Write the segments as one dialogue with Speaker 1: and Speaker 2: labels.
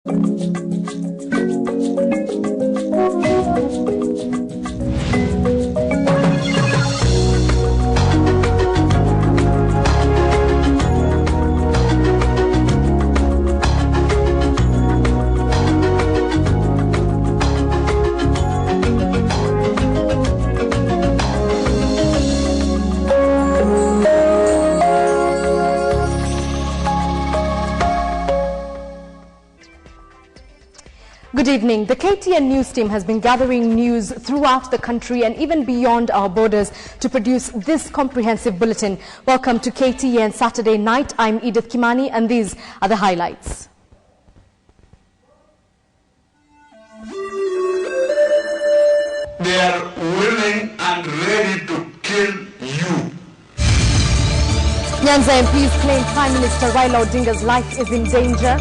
Speaker 1: Good evening. The KTN news team has been gathering news throughout the country and even beyond our borders to produce this comprehensive bulletin. Welcome to KTN Saturday Night. I'm Edith Kimani and these are the highlights.
Speaker 2: They are willing and ready to kill you.
Speaker 1: Nyanza MPs claim Prime Minister Raila Odinga's life is in danger.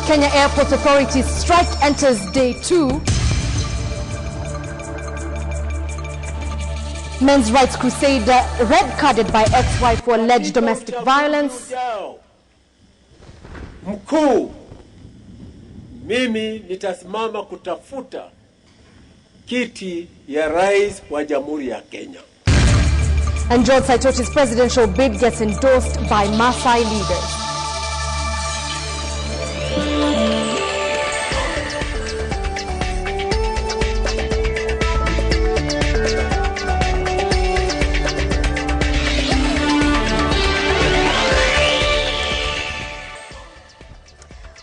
Speaker 1: Kenya Airport Authority's strike enters day 2. Men's rights crusader red-carded by ex-wife for alleged domestic violence.
Speaker 3: Mkuu, mimi nitasimama kutafuta kiti ya rais wa Jamhuri ya Kenya.
Speaker 1: And George SAITOTI's presidential bid gets endorsed by Maasai leaders.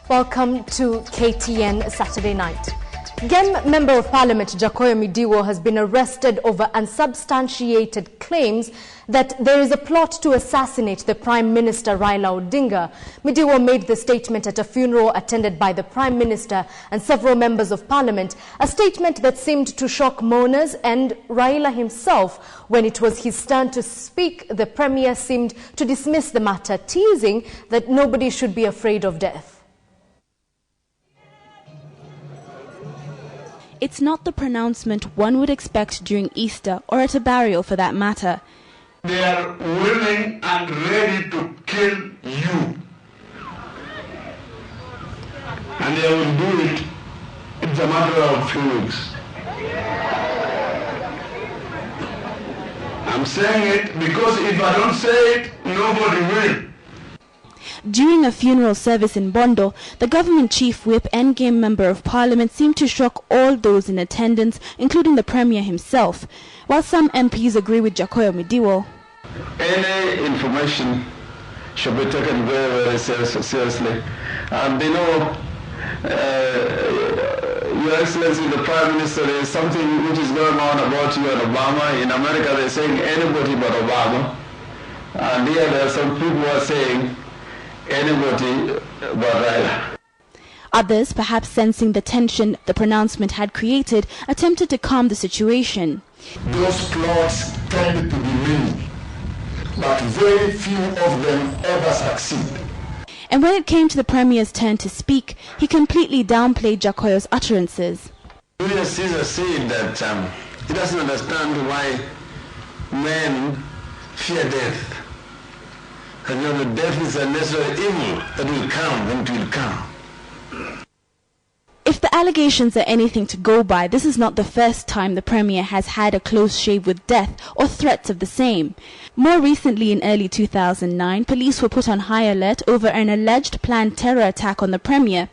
Speaker 1: Welcome to KTN Saturday Night. GEM Member of Parliament Jacoyo Midiwo has been arrested over unsubstantiated claims that there is a plot to assassinate the Prime Minister Raila Odinga. Midiwo made the statement at a funeral attended by the Prime Minister and several members of Parliament, a statement that seemed to shock mourners and Raila himself. When it was his turn to speak, the Premier seemed to dismiss the matter, teasing that nobody should be afraid of death.
Speaker 4: It's not the pronouncement one would expect during Easter or at a burial for that matter.
Speaker 2: They are willing and ready to kill you. And they will do it. It's a matter of few weeks. I'm saying it because if I don't say it, nobody will.
Speaker 4: During a funeral service in Bondo, the government chief whip and GEM Member of Parliament seemed to shock all those in attendance, including the Premier himself. While some MPs agree with Jacoyo Midiwo,
Speaker 2: any information should be taken very, very seriously. And they know, Your Excellency, the Prime Minister, there is something which is going on about you and Obama. In America, they're saying anybody but Obama. And here there are some people who are saying anybody but Raila.
Speaker 4: Others, perhaps sensing the tension the pronouncement had created, attempted to calm the situation.
Speaker 2: Those plots tend to be many, but very few of them ever succeed.
Speaker 4: And when it came to the Premier's turn to speak, he completely downplayed Jacoyo's utterances.
Speaker 2: Julius Caesar said that he doesn't understand why men fear death. And you know, death is a necessary evil that will come when it will come.
Speaker 4: If the allegations are anything to go by, this is not the first time the Premier has had a close shave with death or threats of the same. More recently, in early 2009, police were put on high alert over an alleged planned terror attack on the Premier.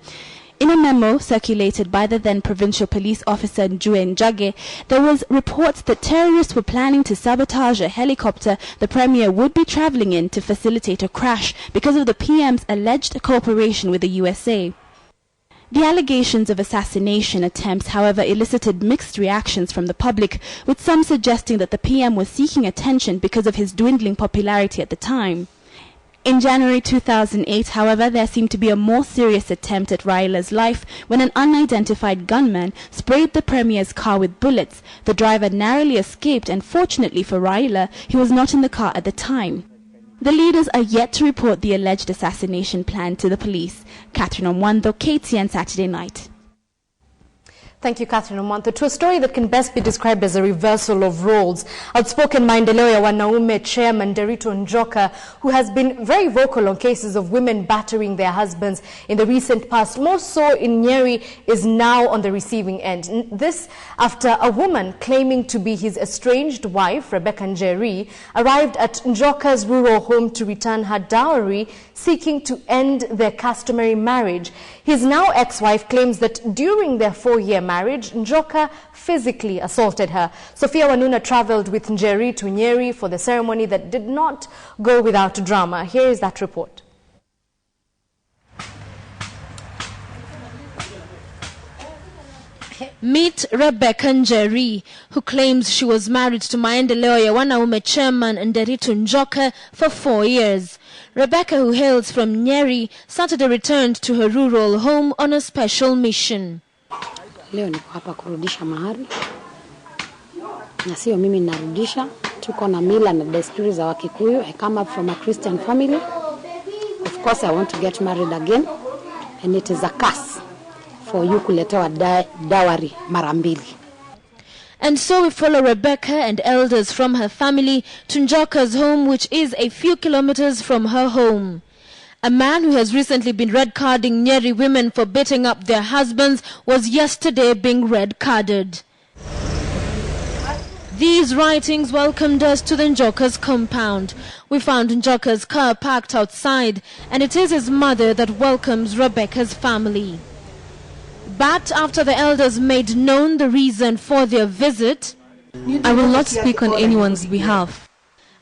Speaker 4: In a memo circulated by the then provincial police officer Njue Njage, there was reports that terrorists were planning to sabotage a helicopter the Premier would be travelling in to facilitate a crash because of the PM's alleged cooperation with the USA. The allegations of assassination attempts, however, elicited mixed reactions from the public, with some suggesting that the PM was seeking attention because of his dwindling popularity at the time. In January 2008, however, there seemed to be a more serious attempt at Raila's life when an unidentified gunman sprayed the Premier's car with bullets. The driver narrowly escaped, and fortunately for Raila, he was not in the car at the time. The leaders are yet to report the alleged assassination plan to the police. Catherine Omwando, KTN Saturday Night.
Speaker 1: Thank you, Catherine Omonto. To a story that can best be described as a reversal of roles. Outspoken Maendeleo ya Wanaume Chairman Nderitu Njoka, who has been very vocal on cases of women battering their husbands in the recent past, more so in Nyeri, is now on the receiving end. This after a woman claiming to be his estranged wife, Rebecca Njeri, arrived at Njoka's rural home to return her dowry, seeking to end their customary marriage. His now ex-wife claims that during their 4-year marriage, Njoka physically assaulted her. Sophia Wanuna traveled with Njeri to Nyeri for the ceremony that did not go without drama. Here is that report.
Speaker 5: Meet Rebecca Njeri, who claims she was married to Maendeleo ya Wanaume Chairman Nderitu Njoka for 4 years. Rebecca, who hails from Nyeri, Saturday returned to her rural home on a special mission.
Speaker 6: Leo niko hapa kurudisha mahari. Na sio mimi narudisha, tuko na mila na desturi za Wakikuyu. I come up from a Christian family. Of course I want to get married again, and it is a curse for you kuletewa dowry mara mbili.
Speaker 5: And so we follow Rebecca and elders from her family to Njoka's home, which is a few kilometers from her home. A man who has recently been red-carding Nyeri women for beating up their husbands was yesterday being red-carded. These writings welcomed us to the Njoka's compound. We found Njoka's car parked outside, and it is his mother that welcomes Rebecca's family. But after the elders made known the reason for their visit,
Speaker 7: I will not speak on anyone's behalf.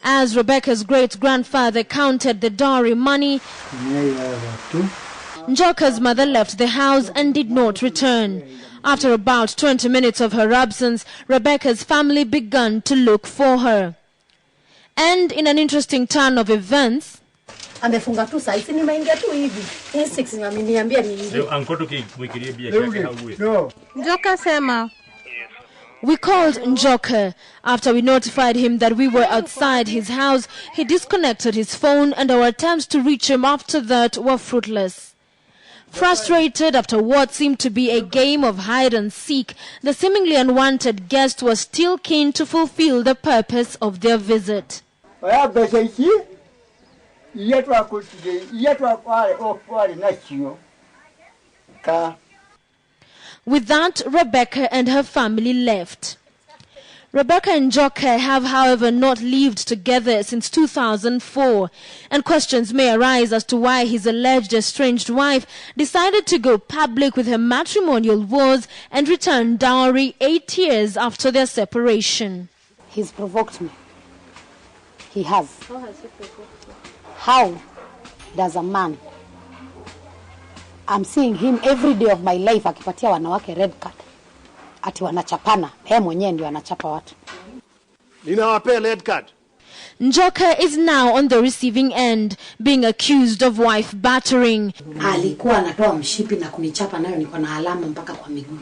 Speaker 5: As Rebecca's great-grandfather counted the dowry money, Njoka's mother left the house and did not return. After about 20 minutes of her absence, Rebecca's family began to look for her. And in an interesting turn of events,
Speaker 6: Amefunga tu saa hizi nimeingia tu hivi. 6 na ameniambia niingie.
Speaker 7: Njoka sema.
Speaker 5: We called Njoka. After we notified him that we were outside his house, he disconnected his phone, and our attempts to reach him after that were fruitless. Frustrated after what seemed to be a game of hide and seek, the seemingly unwanted guest was still keen to fulfill the purpose of their visit. With that, Rebecca and her family left. Rebecca and Njoka have, however, not lived together since 2004, and questions may arise as to why his alleged estranged wife decided to go public with her matrimonial woes and return dowry 8 years after their separation.
Speaker 6: He's provoked me. He has. How has he provoked you? How does a man, I'm seeing him every day of my life akipatia wanawake red card. Ati wanachapana, yeye mwenyewe ndio anachapa watu.
Speaker 3: Ninawapea red card.
Speaker 5: Njoka is now on the receiving end, being accused of wife battering.
Speaker 6: Alikuwa anatoa mshipi na kunichapa nayo niko na alama mpaka kwa miguu.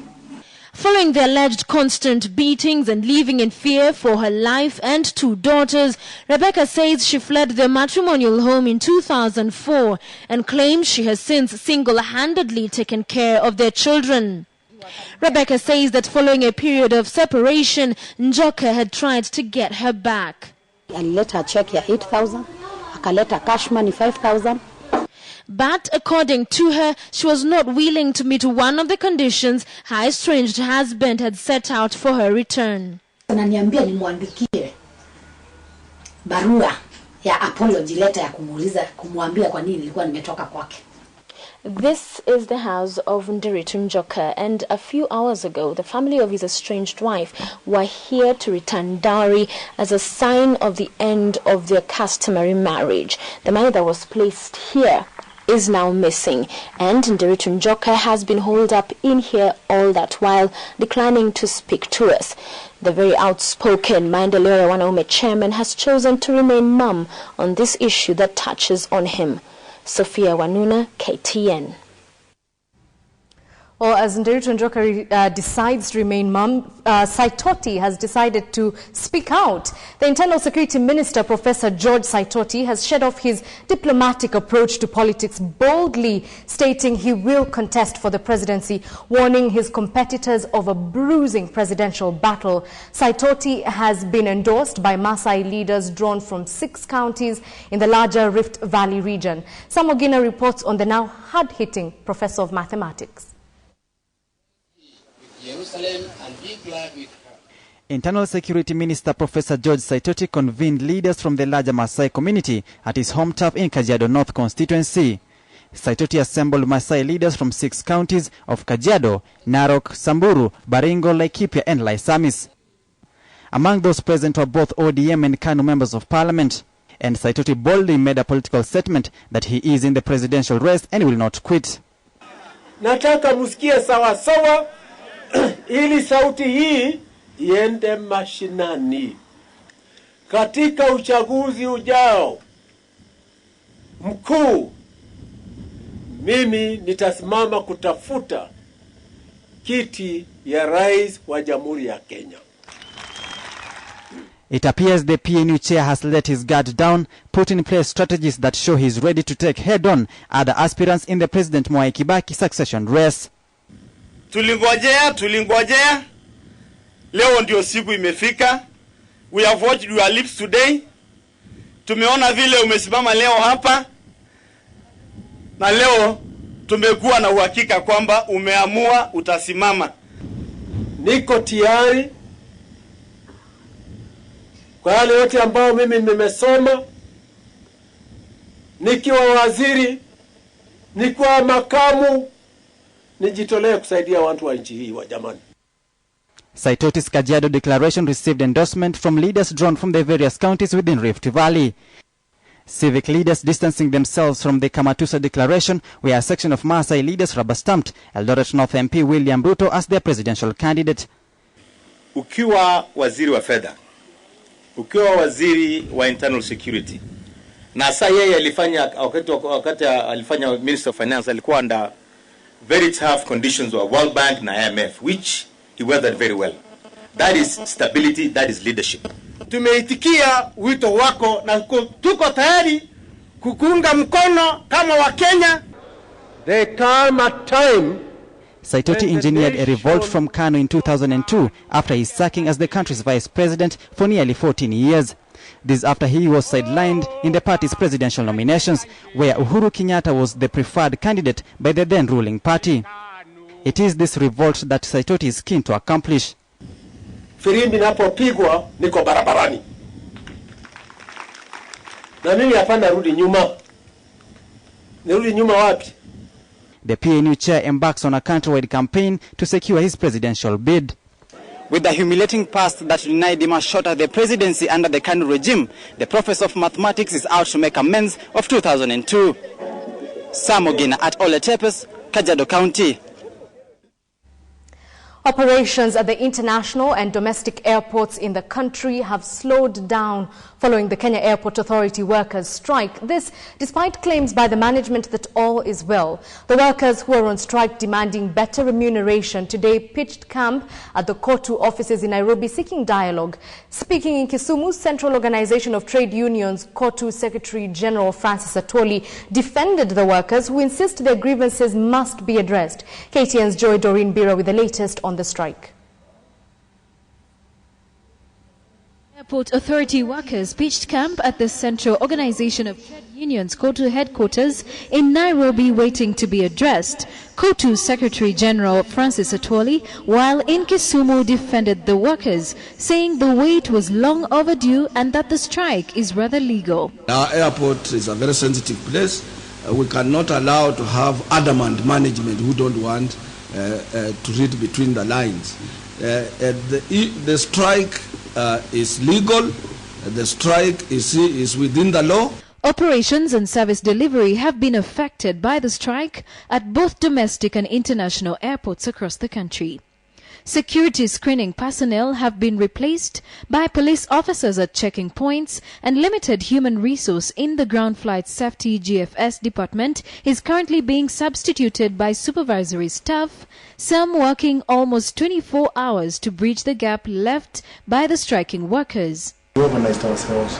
Speaker 5: Following the alleged constant beatings and living in fear for her life and 2 daughters, Rebecca says she fled their matrimonial home in 2004 and claims she has since single-handedly taken care of their children. Rebecca says that following a period of separation, Njoka had tried to get her back.
Speaker 6: Alileta a check ya 8,000, akaleta cash money 5,000.
Speaker 5: But according to her, she was not willing to meet one of the conditions her estranged husband had set out for her return.
Speaker 6: Ananiambia nimwandikie barua ya apology letter ya kumwambia kwa nini nilikuwa nimetoka kwake.
Speaker 5: This is the house of Nderitu Njoka, and a few hours ago, the family of his estranged wife were here to return dowry as a sign of the end of their customary marriage. The money that was placed here is now missing, and Nderitu Njoka has been holed up in here all that while, declining to speak to us. The very outspoken Maendeleo ya Wanaume chairman has chosen to remain mum on this issue that touches on him. Sophia Wanuna, KTN.
Speaker 1: Well, as Nderitu Njoka decides to remain mum, SAITOTI has decided to speak out. The Internal Security Minister, Professor George SAITOTI, has shed off his diplomatic approach to politics, boldly stating he will contest for the presidency, warning his competitors of a bruising presidential battle. SAITOTI has been endorsed by Maasai leaders drawn from 6 counties in the larger Rift Valley region. Sam Ogina reports on the now hard-hitting Professor of Mathematics.
Speaker 8: Internal Security Minister Professor George SAITOTI convened leaders from the larger Maasai community at his home turf in Kajiado North constituency. SAITOTI assembled Maasai leaders from 6 counties of Kajiado, Narok, Samburu, Baringo, Laikipia and Laisamis. Among those present were both ODM and KANU members of parliament. And SAITOTI boldly made a political statement that he is in the presidential race and will not quit.
Speaker 3: Nataka musikie sawa sawa ili sauti hii iende mashinani. Katika uchaguzi ujao mkuu, mimi nitasimama kutafuta kiti ya rais wa Jamhuri ya Kenya.
Speaker 8: It appears the PNU chair has let his guard down, put in place strategies that show he is ready to take head-on other aspirants in the President Mwai Kibaki succession race.
Speaker 9: Tulingojea. Leo ndio siku imefika. We have watched your lips today. Tumeona vile umesimama leo hapa. Na leo tumekuwa na uhakika kwamba umeamua utasimama.
Speaker 3: Niko tayari kwa yale yote ambao mimi nimesoma, nikiwa waziri, nikiwa makamu, nijitolee kusaidia watu wa nchi hii wa jamani.
Speaker 8: SAITOTI's Kajiado declaration received endorsement from leaders drawn from the various counties within Rift Valley. Civic leaders distancing themselves from the Kamatusa declaration, where a section of Maasai leaders rubber-stamped Eldoret North MP William Ruto as their presidential candidate.
Speaker 9: Ukiwa waziri wa fedha, ukiwa waziri wa internal security, na sasa yeye alifanya wakati alifanya Minister of Finance, alikuwa under very tough conditions of World Bank na IMF, which he weathered very well. That is stability, that is leadership.
Speaker 3: Tumeitikia wito wako na tuko tayari kukuunga mkono kama wa Kenya. There come a time
Speaker 8: SAITOTI engineered a revolt from KANU in 2002 after his sacking as the country's vice president for nearly 14 years. This after he was sidelined in the party's presidential nominations, where Uhuru Kenyatta was the preferred candidate by the then ruling party. It is this revolt that SAITOTI is keen to accomplish.
Speaker 3: Firimbi napopigwa niko barabarani. Na mimi hapana rudi nyuma. Nirudi nyuma wapi?
Speaker 8: The PNU chair embarks on a countrywide campaign to secure his presidential bid. With the humiliating past that denied him a shot at the presidency under the KANU regime, the professor of mathematics is out to make amends of 2002. Sam Ogina at Ole Tepes, Kajiado County.
Speaker 1: Operations at the international and domestic airports in the country have slowed down following the Kenya Airport Authority workers' strike. This despite claims by the management that all is well. The workers who are on strike demanding better remuneration today pitched camp at the KOTU offices in Nairobi seeking dialogue. Speaking in Kisumu, Central Organization of Trade Unions KOTU Secretary General Francis Atwoli defended the workers who insist their grievances must be addressed. KTN's Joy Doreen Bira with the latest on the strike.
Speaker 10: Airport Authority workers pitched camp at the Central Organization of Trade Unions KOTU headquarters in Nairobi waiting to be addressed. KOTU Secretary General Francis Atwoli, while in Kisumu, defended the workers, saying the wait was long overdue and that the strike is rather legal.
Speaker 11: Our airport is a very sensitive place. We cannot allow to have adamant management who don't want to read between the lines. The strike is legal. The strike is within the law.
Speaker 10: Operations and service delivery have been affected by the strike at both domestic and international airports across the country. security screening personnel have been replaced by police officers at checking points, and limited human resource in the ground flight safety GFS department is currently being substituted by supervisory staff, some working almost 24 hours to bridge the gap left by the striking workers.
Speaker 12: We organized ourselves,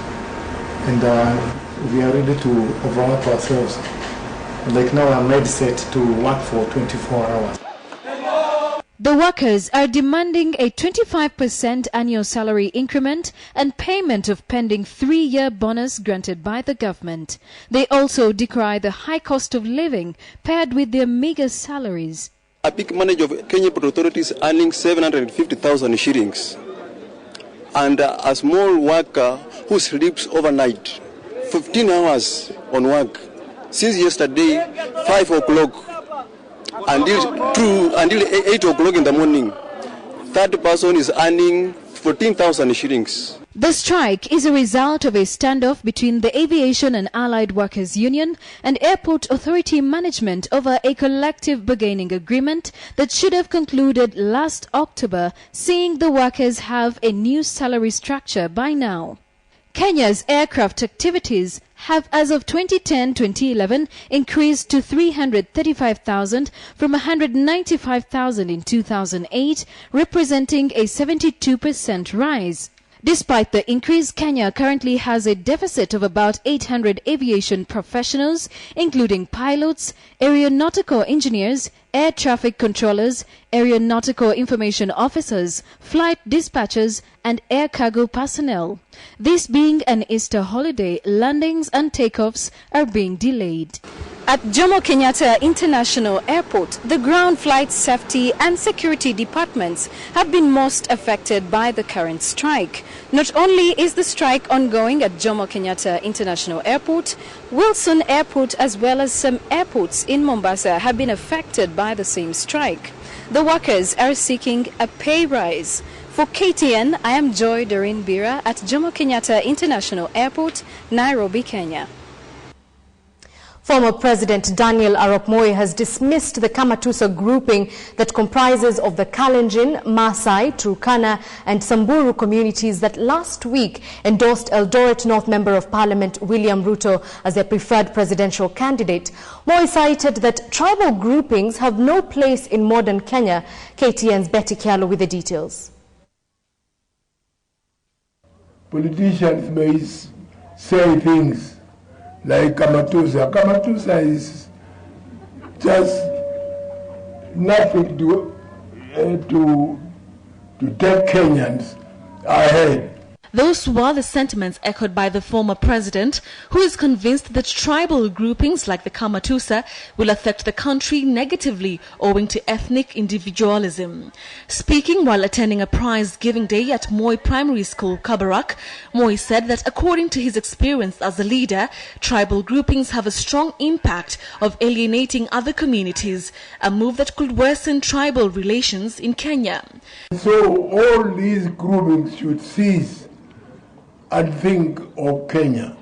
Speaker 12: and we are ready to overwork ourselves. Like now, I'm ready set to work for 24 hours.
Speaker 10: The workers are demanding a 25% annual salary increment and payment of pending 3-year bonus granted by the government. They also decry the high cost of living paired with their meager salaries.
Speaker 13: A big manager of Kenya Port Authority is earning 750,000 shillings. And a small worker who sleeps overnight, 15 hours on work, since yesterday, 5 o'clock until 8 o'clock in the morning. Third person is earning 14,000 shillings.
Speaker 10: The strike is a result of a standoff between the Aviation and Allied Workers Union and Airport Authority management over a collective bargaining agreement that should have concluded last October, seeing the workers have a new salary structure by now. Kenya's aircraft activities have, as of 2010-2011, increased to 335,000 from 195,000 in 2008, representing a 72% rise. Despite the increase, Kenya currently has a deficit of about 800 aviation professionals, including pilots, aeronautical engineers, air traffic controllers, aeronautical information officers, flight dispatchers, and air cargo personnel. This being an Easter holiday, landings and takeoffs are being delayed. At Jomo Kenyatta International Airport, the ground flight safety and security departments have been most affected by the current strike. Not only is the strike ongoing at Jomo Kenyatta International Airport, Wilson Airport as well as some airports in Mombasa have been affected by the same strike. The workers are seeking a pay rise. For KTN, I am Joy Doreen Bira at Jomo Kenyatta International Airport, Nairobi, Kenya.
Speaker 1: Former President Daniel Arap Moi has dismissed the Kamatusa grouping that comprises of the Kalenjin, Maasai, Turkana and Samburu communities that last week endorsed Eldoret North Member of Parliament William Ruto as their preferred presidential candidate. Moi cited that tribal groupings have no place in modern Kenya. KTN's Betty Kialo with the details.
Speaker 14: Politicians may say things like Kamatusa. Kamatusa is just nothing to take Kenyans ahead.
Speaker 7: Those were the sentiments echoed by the former president, who is convinced that tribal groupings like the Kamatusa will affect the country negatively owing to ethnic individualism. Speaking while attending a prize-giving day at Moi Primary School, Kabarak, Moi said that according to his experience as a leader, tribal groupings have a strong impact of alienating other communities, a move that could worsen tribal relations in Kenya.
Speaker 14: So all these groupings should cease and think of Kenya.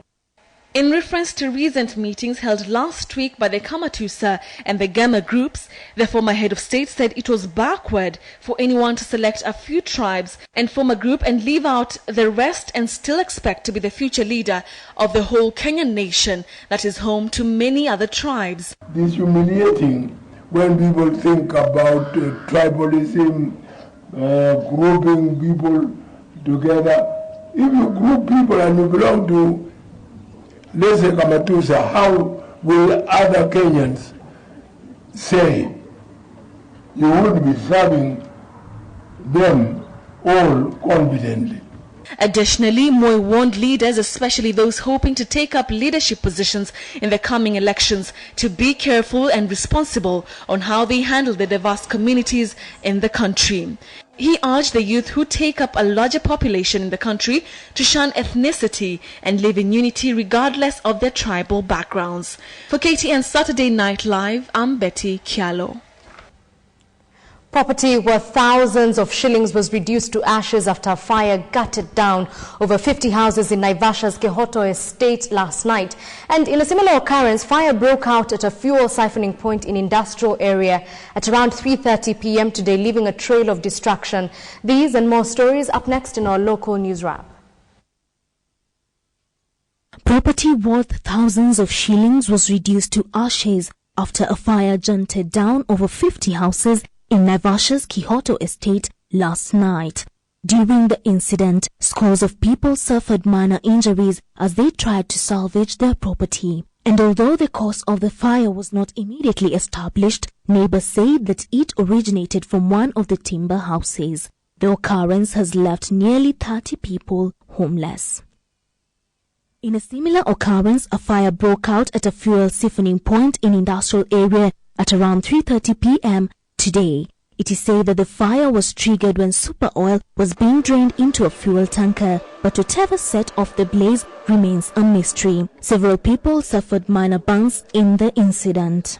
Speaker 7: In reference to recent meetings held last week by the Kamatusa and the Gama groups, the former head of state said it was backward for anyone to select a few tribes and form a group and leave out the rest and still expect to be the future leader of the whole Kenyan nation that is home to many other tribes.
Speaker 14: It is humiliating when people think about tribalism, grouping people together. If you group people and you belong to, let's say, Kamatusa, how will other Kenyans say? You would be serving them all confidently.
Speaker 7: Additionally, Moi warned leaders, especially those hoping to take up leadership positions in the coming elections, to be careful and responsible on how they handle the diverse communities in the country. He urged the youth who take up a larger population in the country to shun ethnicity and live in unity regardless of their tribal backgrounds. For KTN Saturday Night Live, I'm Betty Kialo.
Speaker 1: Property worth thousands of shillings was reduced to ashes after a fire gutted down over 50 houses in Naivasha's Kihoto estate last night. And in a similar occurrence, fire broke out at a fuel siphoning point in industrial area at around 3:30 p.m. today, leaving a trail of destruction. These and more stories up next in our local news wrap.
Speaker 15: Property worth thousands of shillings was reduced to ashes after a fire junted down over 50 houses in Naivasha's Kihoto estate last night. During the incident, scores of people suffered minor injuries as they tried to salvage their property. And although the cause of the fire was not immediately established, neighbors said that it originated from one of the timber houses. The occurrence has left nearly 30 people homeless. In a similar occurrence, a fire broke out at a fuel siphoning point in industrial area at around 3:30 p.m. today. It is said that the fire was triggered when super oil was being drained into a fuel tanker, but whatever set off the blaze remains a mystery. Several people suffered minor burns in the incident.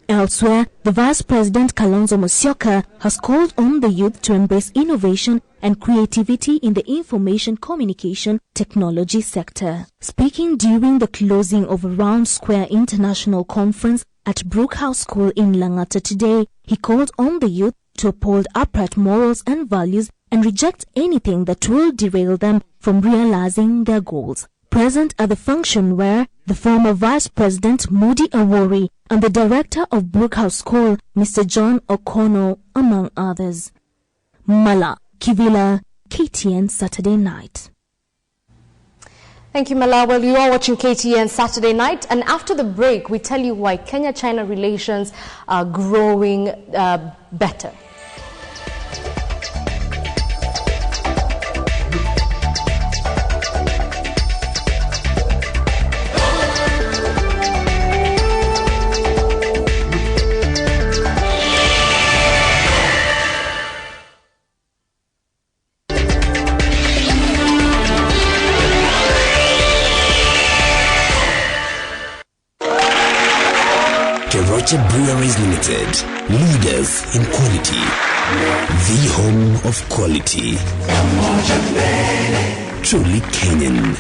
Speaker 15: Elsewhere, the Vice President Kalonzo Musyoka has called on the youth to embrace innovation and creativity in the information communication technology sector. Speaking during the closing of a Round Square International Conference at Brookhouse School in Langata today, he called on the youth to uphold upright morals and values and reject anything that will derail them from realizing their goals. Present at the function were the former Vice President Moody Awori and the Director of Brookhouse School, Mr. John Okono, among others. Mala Kivila, KTN Saturday Night.
Speaker 1: Thank you, Mala. Well, you are watching KTN Saturday Night, and after the break, we tell you why Kenya-China relations are growing better.
Speaker 16: Breweries Limited, leaders in quality, the home of quality, truly Kenyan.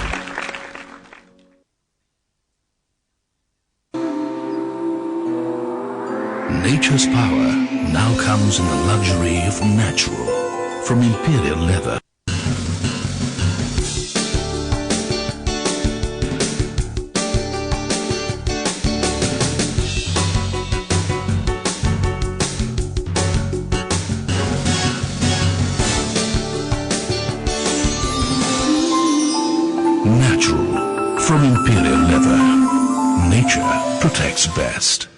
Speaker 17: Nature's power now comes in the luxury of natural, from imperial leather. Natural from imperial leather. Nature protects best.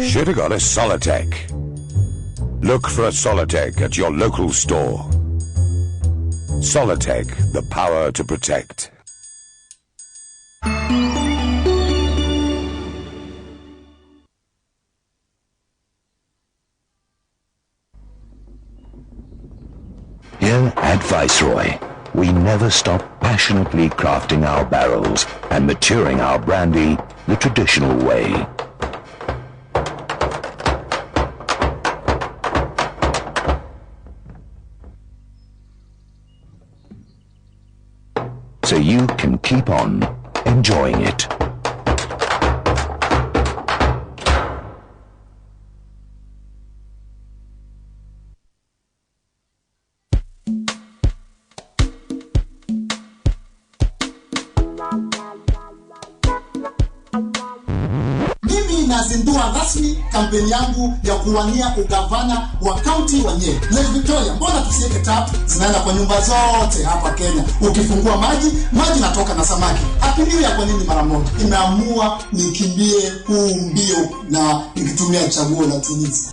Speaker 18: Should have got a Solitech. Look for a Solitech at your local store. Solitech, the power to protect.
Speaker 19: Here at Viceroy, we never stop passionately crafting our barrels and maturing our brandy the traditional way. So you can keep on enjoying it.
Speaker 20: Mimi nazindua rasmi kampeni yangu ya kuwania ugavana wa kaunti wa Nyeri. Lake Victoria, mbona tusiweke tap zinaenda kwa nyumba zote hapa Kenya? Ukifungua maji natoka na samaki. Hapidiwi kwa nini mara moja? Nimeamua nikimbie huu mbio na nikitumia chaguo la Tunisia.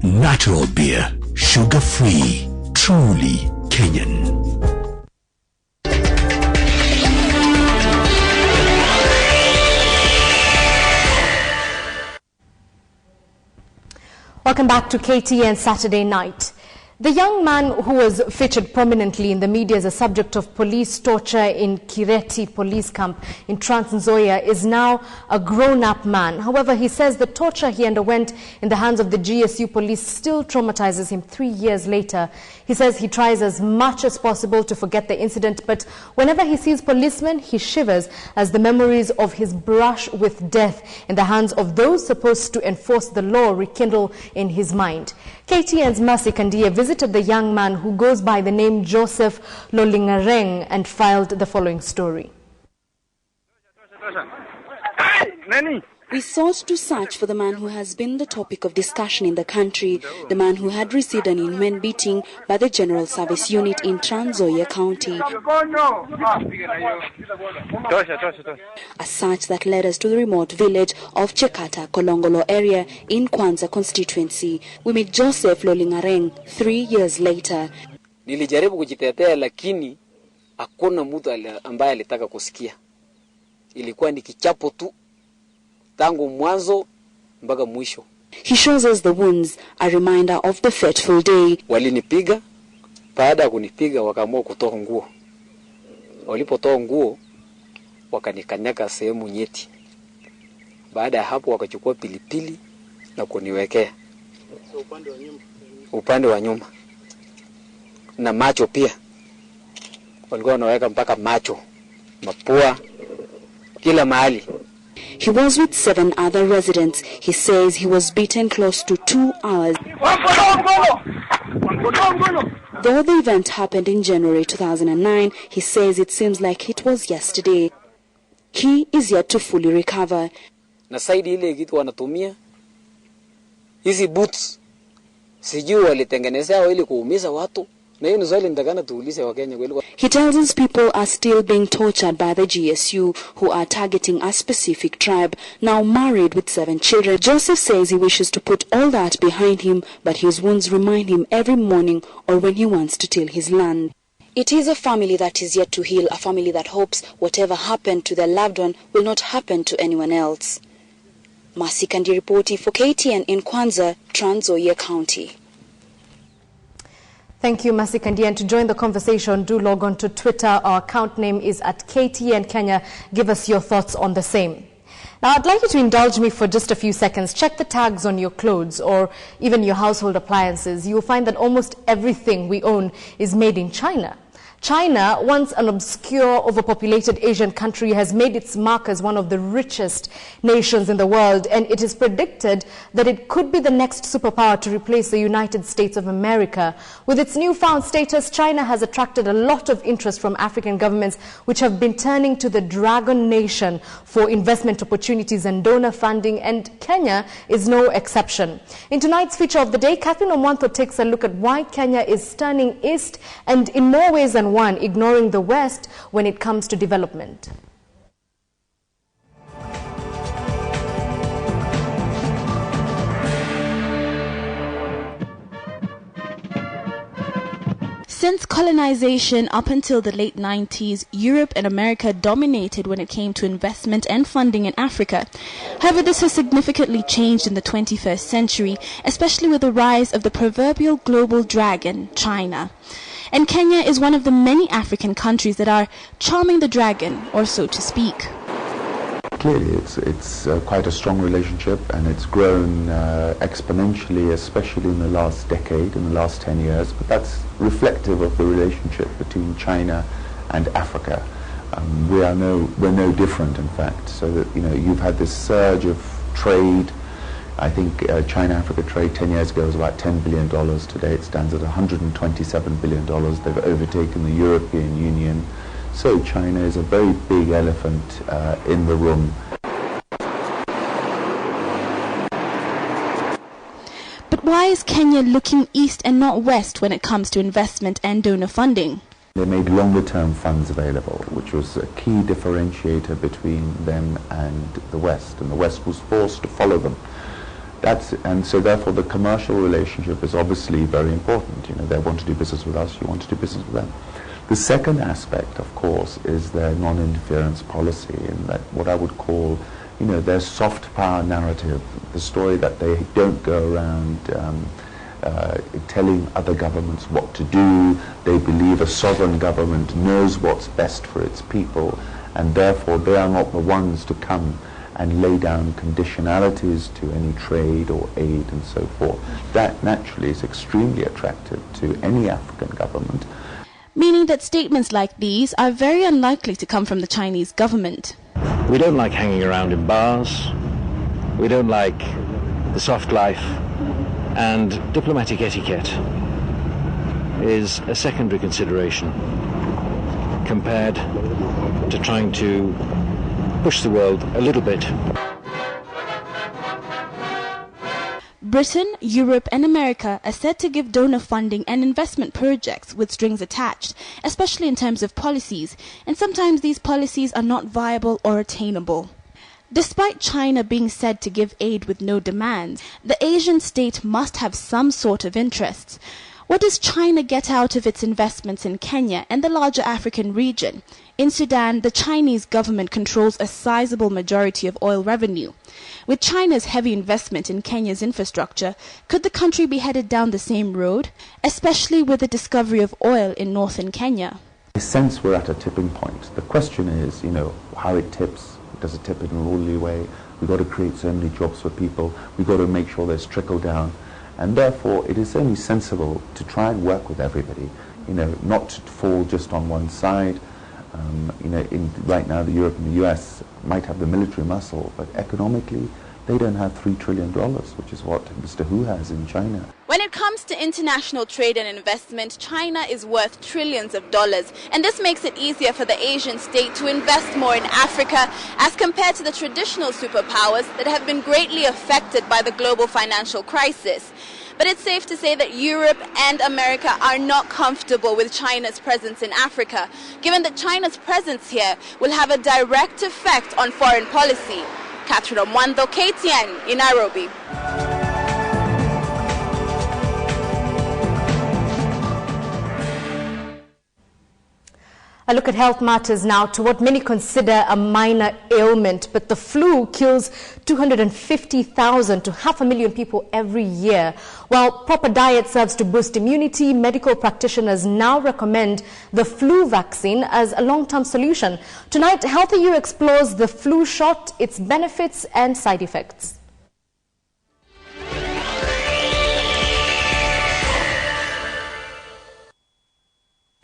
Speaker 16: Natural beer, sugar-free, truly Kenyan.
Speaker 1: Welcome back to KTN Saturday Night. The young man who was featured prominently in the media as a subject of police torture in Kireti police camp in Trans Nzoia is now a grown-up man. However, he says the torture he underwent in the hands of the GSU police still traumatizes him 3 years later. He says he tries as much as possible to forget the incident, but whenever he sees policemen, he shivers as the memories of his brush with death in the hands of those supposed to enforce the law rekindle in his mind. KTN's Mercy Kandia visited the young man who goes by the name Joseph Lolingareng and filed the following story.
Speaker 21: We sought to search for the man who has been the topic of discussion in the country, the man who had received an inhuman beating by the General Service Unit in Trans Nzoia County. A search that led us to the remote village of Chekata, Kolongolo area in Kwanza constituency. We meet Joseph Lolingareng 3 years later.
Speaker 22: Nilijaribu kujitetea lakini hakuna mtu ambaye alitaka kusikia. Ilikuwa ni kichapo tu. Tangu mwanzo mpaka mwisho.
Speaker 21: He shows us the wounds, a reminder of the fateful day.
Speaker 22: Walinipiga, baada ya kunipiga wakaamua kutoa nguo. Walipotoa nguo wakanikanyaka sehemu nyeti. Baada ya hapo wakachukua pilipili na kuniwekea. Upande wa nyuma. Na macho pia. Walikuwa wanaweka mpaka macho, mapua, kila mahali.
Speaker 21: He was with 7 other residents. He says he was beaten close to 2 hours. Though the event happened in January 2009, he says it seems like it was yesterday. He is yet to fully recover.
Speaker 22: Na saidi ile kitu wanatumia hizi boots sijui walitengenezea ili kuumiza watu.
Speaker 21: He tells us people are still being tortured by the GSU, who are targeting a specific tribe, now married with 7 children. Joseph says he wishes to put all that behind him, but his wounds remind him every morning or when he wants to till his land. It is a family that is yet to heal, a family that hopes whatever happened to their loved one will not happen to anyone else. Mercy Kandi reporting for KTN in Kwanza, Trans Nzoia County.
Speaker 1: Thank you, Mercy Kandia. And to join the conversation, do log on to Twitter. Our account name is @KTN Kenya. Give us your thoughts on the same. Now, I'd like you to indulge me for just a few seconds. Check the tags on your clothes or even your household appliances. You will find that almost everything we own is made in China. China, once an obscure, overpopulated Asian country, has made its mark as one of the richest nations in the world, and it is predicted that it could be the next superpower to replace the United States of America. With its newfound status, China has attracted a lot of interest from African governments, which have been turning to the Dragon Nation for investment opportunities and donor funding, and Kenya is no exception. In tonight's feature of the day, Catherine Omwanto takes a look at why Kenya is turning east and in more ways than one, ignoring the West when it comes to development.
Speaker 4: Since colonization up until the late 90s, Europe and America dominated when it came to investment and funding in Africa. However, this has significantly changed in the 21st century, especially with the rise of the proverbial global dragon, China. And Kenya is one of the many African countries that are charming the dragon, or so to speak.
Speaker 23: Clearly, it's quite a strong relationship, and it's grown exponentially, especially in the last decade, in the last 10 years. But that's reflective of the relationship between China and Africa. We're no different, in fact. So that you've had this surge of trade. I think China-Africa trade 10 years ago was about $10 billion. Today it stands at $127 billion. They've overtaken the European Union. So China is a very big elephant in the room.
Speaker 4: But why is Kenya looking east and not west when it comes to investment and donor funding?
Speaker 23: They made longer-term funds available, which was a key differentiator between them and the West, and the West was forced to follow them. And so therefore the commercial relationship is obviously very important. You know, they want to do business with us, you want to do business with them. The second aspect, of course, is their non-interference policy, and that what I would call, you know, their soft power narrative, the story that they don't go around telling other governments what to do. They believe a sovereign government knows what's best for its people, and therefore they are not the ones to come and lay down conditionalities to any trade or aid and so forth. That naturally is extremely attractive to any African government.
Speaker 4: Meaning that statements like these are very unlikely to come from the Chinese government.
Speaker 2: We don't like hanging around in bars. We don't like the soft life. And diplomatic etiquette is a secondary consideration compared to trying to push the world a little bit.
Speaker 4: Britain, Europe and America are said to give donor funding and investment projects with strings attached, especially in terms of policies, and sometimes these policies are not viable or attainable. Despite China being said to give aid with no demands, the Asian state must have some sort of interests. What does China get out of its investments in Kenya and the larger African region? In Sudan, the Chinese government controls a sizable majority of oil revenue. With China's heavy investment in Kenya's infrastructure, could the country be headed down the same road, especially with the discovery of oil in northern Kenya?
Speaker 23: I sense we're at a tipping point. The question is, you know, how it tips. Does it tip in an orderly way? We've got to create so many jobs for people. We've got to make sure there's trickle down. And therefore, it is only sensible to try and work with everybody, you know, not to fall just on one side. You know, right now, Europe and the US might have the military muscle, but economically, they don't have $3 trillion, which is what Mr. Hu has in China.
Speaker 4: When it comes to international trade and investment, China is worth trillions of dollars, and this makes it easier for the Asian state to invest more in Africa as compared to the traditional superpowers that have been greatly affected by the global financial crisis. But it's safe to say that Europe and America are not comfortable with China's presence in Africa, given that China's presence here will have a direct effect on foreign policy. Catherine Omwando, KTN in Nairobi.
Speaker 1: A look at health matters now to what many consider a minor ailment, but the flu kills 250,000 to 500,000 people every year. While proper diet serves to boost immunity, medical practitioners now recommend the flu vaccine as a long-term solution. Tonight, Healthy You explores the flu shot, its benefits and side effects.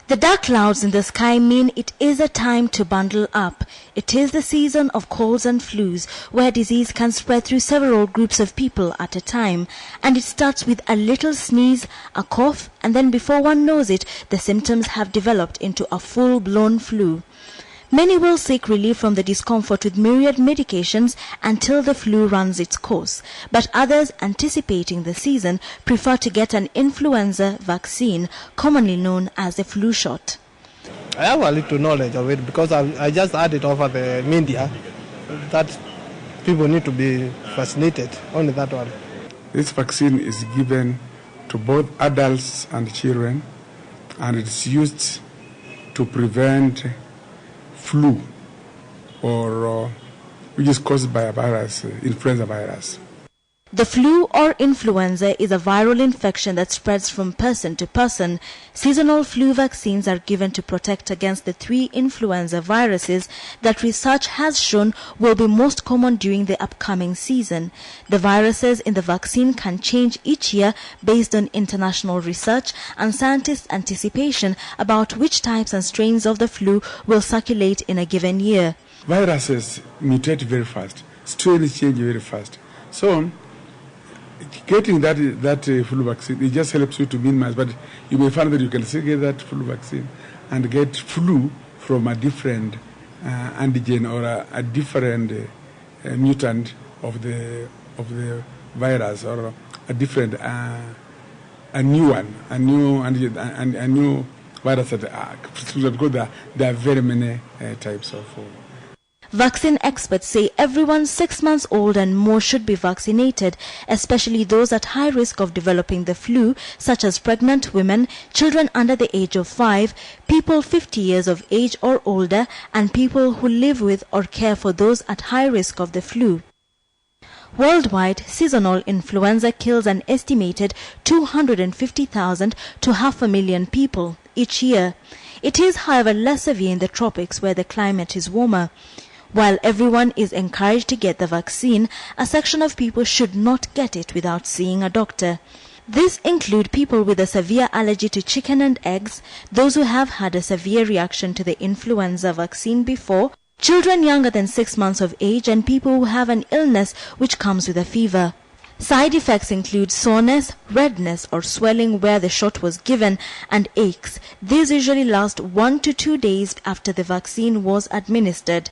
Speaker 15: The dark clouds in the sky mean it is a time to bundle up. It is the season of colds and flus, where disease can spread through several groups of people at a time. And it starts with a little sneeze, a cough, and then before one knows it, the symptoms have developed into a full-blown flu. Many will seek relief from the discomfort with myriad medications until the flu runs its course, but others, anticipating the season, prefer to get an influenza vaccine, commonly known as the flu shot.
Speaker 5: I have a little knowledge of it because I just heard it over the media that people need to be vaccinated, only that one.
Speaker 6: This vaccine is given to both adults and children, and it's used to prevent flu, or which is caused by a virus, influenza virus.
Speaker 15: The flu or influenza is a viral infection that spreads from person to person. Seasonal flu vaccines are given to protect against the 3 influenza viruses that research has shown will be most common during the upcoming season. The viruses in the vaccine can change each year based on international research and scientists' anticipation about which types and strains of the flu will circulate in a given year.
Speaker 6: Viruses mutate very fast, strains change very fast. So getting that flu vaccine, it just helps you to minimize, but you may find that you can still get that flu vaccine and get flu from a different antigen or a different mutant of the virus, or a different a new one, a new antigen, a new virus that are prescription, because there are very many types of.
Speaker 15: Vaccine experts say everyone 6 months old and more should be vaccinated, especially those at high risk of developing the flu, such as pregnant women, children under the age of 5, people 50 years of age or older, and people who live with or care for those at high risk of the flu. Worldwide, seasonal influenza kills an estimated 250,000 to 500,000 people each year. It is, however, less severe in the tropics where the climate is warmer. While everyone is encouraged to get the vaccine, a section of people should not get it without seeing a doctor. These include people with a severe allergy to chicken and eggs, those who have had a severe reaction to the influenza vaccine before, children younger than 6 months of age, and people who have an illness which comes with a fever. Side effects include soreness, redness or swelling where the shot was given, and aches. These usually last 1 to 2 days after the vaccine was administered.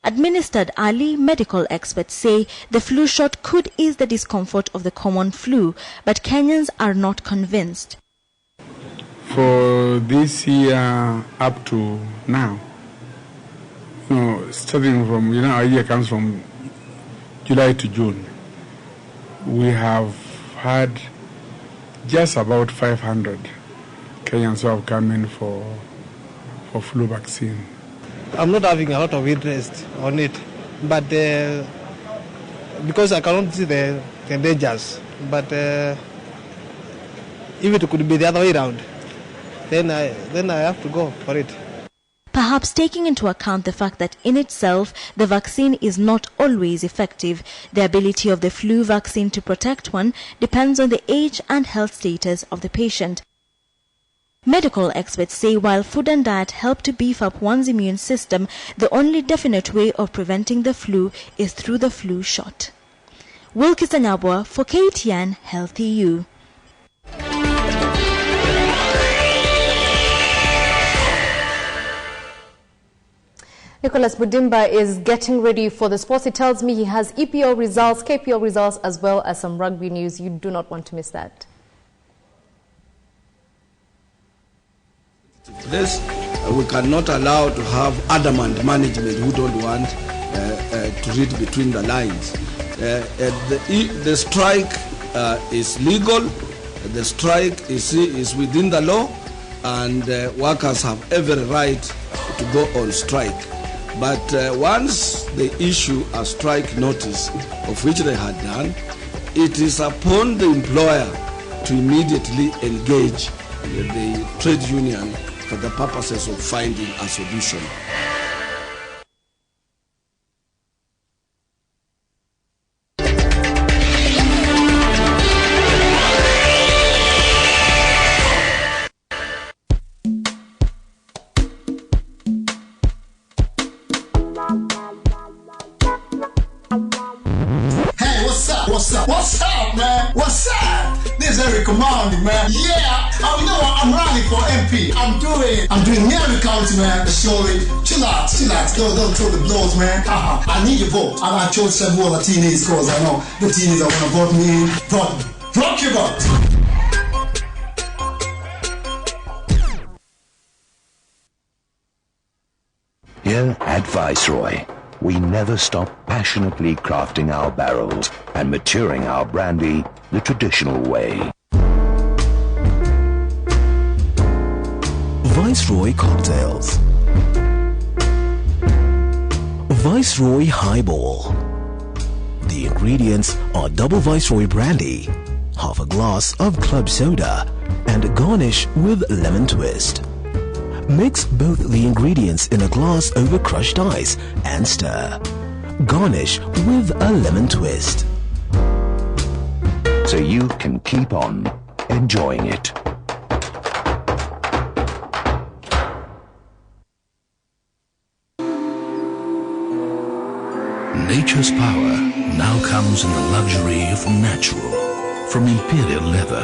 Speaker 15: Administered early, medical experts say the flu shot could ease the discomfort of the common flu, but Kenyans are not convinced.
Speaker 6: For this year up to now, starting from, our year comes from July to June, we have had just about 500 Kenyans who have come in for flu vaccine.
Speaker 5: I'm not having a lot of interest on it, but because I cannot see the dangers. But if it could be the other way around, then I have to go for it.
Speaker 15: Perhaps taking into account the fact that in itself the vaccine is not always effective, the ability of the flu vaccine to protect one depends on the age and health status of the patient. Medical experts say while food and diet help to beef up one's immune system, the only definite way of preventing the flu is through the flu shot. Wilkis Anyabwa for KTN Healthy You.
Speaker 1: Nicholas Budimba is getting ready for the sports. He tells me he has EPL results, KPL results, as well as some rugby news. You do not want to miss that.
Speaker 11: This, we cannot allow to have adamant management who don't want to read between the lines. The strike is legal, the strike is within the law, and workers have every right to go on strike. But once they issue a strike notice, of which they had done, it is upon the employer to immediately engage the trade union for the purposes of finding a solution.
Speaker 20: What's up, man? What's up? This is Eric Command, man. Yeah, I'm running for MP. I'm doing Mary County, man. Surely, chill out. Don't throw the blows, man. I need your vote. I chose several teenagers because I know the teenagers are gonna vote me in. Vote me. Rock your vote.
Speaker 19: Here at Viceroy, we never stop passionately crafting our barrels and maturing our brandy the traditional way.
Speaker 16: Viceroy Cocktails. Viceroy Highball. The ingredients are double Viceroy brandy, half a glass of club soda, and garnish with lemon twist. Mix both the ingredients in a glass over crushed ice and stir. Garnish with a lemon twist.
Speaker 19: So you can keep on enjoying it.
Speaker 17: Nature's power now comes in the luxury of natural, from Imperial leather.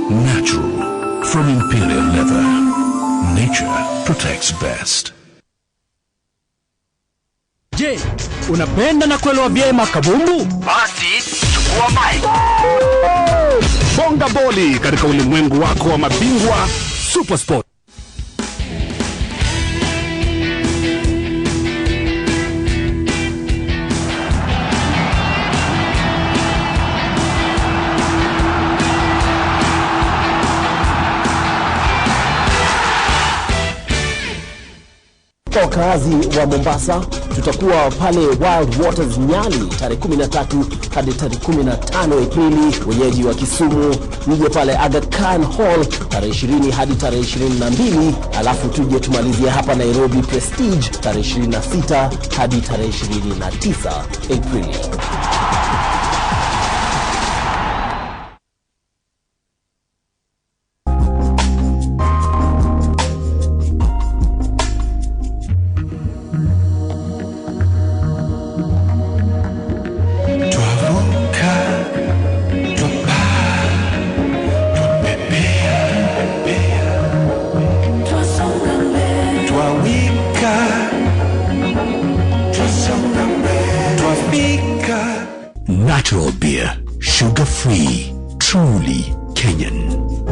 Speaker 17: Natural its best.
Speaker 3: Je, unapenda na kuelewa vyema kabumbu?
Speaker 8: Basi chukua mic.
Speaker 3: Bonga boli katika ulimwengu wako wa mabingwa Super Sport.
Speaker 9: Kwa wakazi wa Mombasa, tutakuwa pale Wild Waters Nyali tarehe 13 hadi tarehe 15 Aprili. Wenyeji wa Kisumu mje pale Aga Khan Hall tarehe 20 hadi tarehe 22, alafu tuje tumalizie hapa Nairobi Prestige tarehe 26 hadi tarehe 29 Aprili.
Speaker 17: Natural beer, sugar-free, truly Kenyan.